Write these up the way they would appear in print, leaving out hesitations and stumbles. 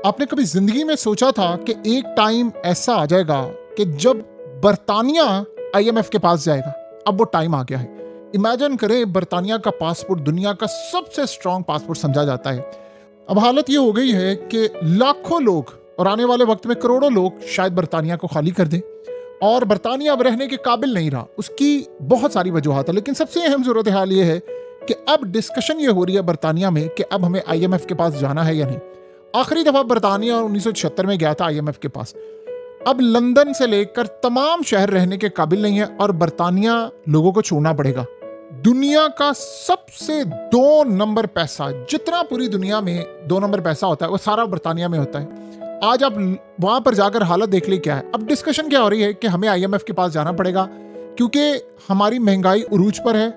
आपने कभी जिंदगी में सोचा था कि एक टाइम ऐसा आ जाएगा कि जब बर्तानिया आईएमएफ के पास जाएगा? अब वो टाइम आ गया है। इमेजिन करें, बर्तानिया का पासपोर्ट दुनिया का सबसे स्ट्रांग पासपोर्ट समझा जाता है। अब हालत ये हो गई है कि लाखों लोग और आने वाले वक्त में करोड़ों लोग शायद बर्तानिया को खाली कर दें, और बर्तानिया अब रहने के काबिल नहीं रहा। उसकी बहुत सारी वजूहत है, लेकिन सबसे अहम सूरत हाल ये है कि अब डिस्कशन ये हो रही है बर्तानिया में कि अब हमें आईएमएफ के पास जाना है या नहीं। आखिरी दफा बर्तानिया 1976 में गया था आईएमएफ के पास। अब लंदन से लेकर तमाम शहर रहने के काबिल नहीं है और बर्तानिया लोगों को छोड़ना पड़ेगा। दुनिया का सबसे 2 नंबर पैसा, जितना पूरी दुनिया में 2 नंबर पैसा होता है वो सारा बर्तानिया में होता है। आज आप वहां पर जाकर हालत देख ली क्या है। अब डिस्कशन क्या हो रही है कि हमें आईएमएफ के पास जाना पड़ेगा क्योंकि हमारी महंगाई उरूज पर है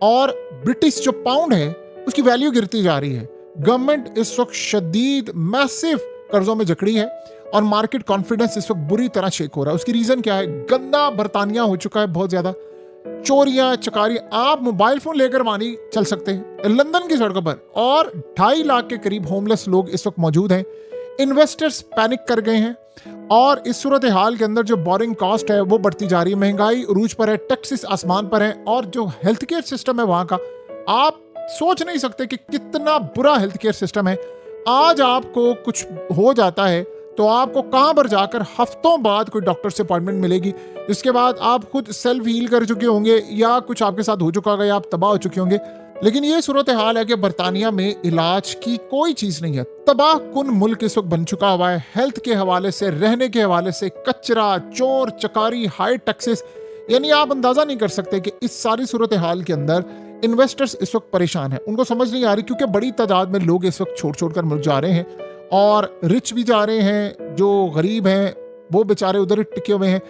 और ब्रिटिश जो पाउंड है उसकी वैल्यू गिरती जा रही है। गवर्नमेंट इस वक्त शदीद मैसिव कर्जों में जकड़ी है और मार्केट कॉन्फिडेंस इस वक्त बुरी तरह शेक हो रहा है। उसकी रीजन क्या है? गंदा बर्तानिया हो चुका है, बहुत ज्यादा चोरियां चकारी। आप मोबाइल फोन लेकर वहां नहीं चल सकते लंदन की सड़कों पर, और 2.5 लाख के करीब होमलेस लोग इस वक्त मौजूद हैं। इन्वेस्टर्स पैनिक कर गए हैं और इस सूरत हाल के अंदर जो बोरिंग कॉस्ट है वो बढ़ती जा रही है, महंगाई उरूज पर है, टैक्सेस आसमान पर है, और जो हेल्थ केयर सिस्टम है वहां का आप सोच नहीं सकते कि कितना बुरा हेल्थ केयर सिस्टम है। आज आपको कुछ हो जाता है तो आपको कहां पर जाकर हफ्तों बाद कोई डॉक्टर से अपॉइंटमेंट मिलेगी, जिसके बाद आप खुद सेल्फ हील कर चुके होंगे या कुछ आपके साथ हो चुका होगा या आप तबाह हो चुके होंगे। लेकिन ये सूरत हाल है कि बर्तानिया में इलाज की कोई चीज नहीं है। तबाह कुन मुल्क इस वक्त बन चुका हुआ है, हेल्थ के हवाले से, रहने के हवाले से, कचरा, चोर चकारी, हाई टैक्सेस। यानी आप अंदाजा नहीं कर सकते कि इस सारी सूरत हाल के अंदर इन्वेस्टर्स इस वक्त परेशान हैं। उनको समझ नहीं आ रही क्योंकि बड़ी तादाद में लोग इस वक्त छोड़ छोड़ कर मुल्क जा रहे हैं और रिच भी जा रहे हैं, जो गरीब हैं वो बेचारे उधर ही टिके हुए हैं।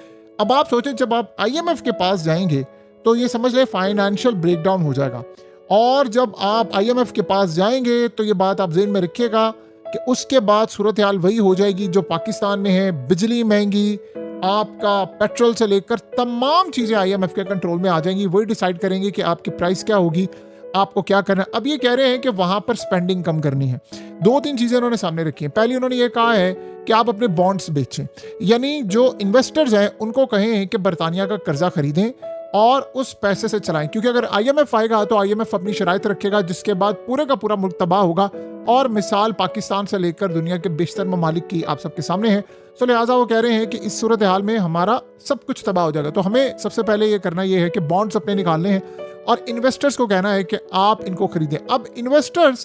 अब आप सोचें, जब आप आईएमएफ के पास जाएंगे तो ये समझ लें फाइनेंशियल ब्रेकडाउन हो जाएगा। और जब आप आईएमएफ के पास जाएंगे तो ये बात आप ज़हन में रखिएगा कि उसके बाद सूरत हाल वही हो जाएगी जो पाकिस्तान में है। बिजली महंगी, आपका पेट्रोल से लेकर तमाम चीज़ें आईएमएफ के कंट्रोल में आ जाएंगी। वही डिसाइड करेंगे कि आपकी प्राइस क्या होगी, आपको क्या करना है। अब ये कह रहे हैं कि वहां पर स्पेंडिंग कम करनी है। 2-3 चीजें उन्होंने सामने रखी हैं। पहली, उन्होंने ये कहा है कि आप अपने बॉन्ड्स बेचें, यानी जो इन्वेस्टर्स हैं उनको कहें कि बर्तानिया का कर्जा खरीदें और उस पैसे से चलाएं, क्योंकि अगर आईएमएफ आएगा तो आईएमएफ अपनी शराइत रखेगा, जिसके बाद पूरे का पूरा मुल्क तबाह होगा। और मिसाल पाकिस्तान से लेकर दुनिया के बेशतर ममालिक की आप सबके सामने है। तो लिहाजा वो कह रहे हैं कि इस सूरत हाल में हमारा सब कुछ तबाह हो जाएगा। तो हमें सबसे पहले ये करना ये है कि बॉन्ड्स अपने निकालने हैं और इन्वेस्टर्स को कहना है कि आप इनको खरीदें। अब इन्वेस्टर्स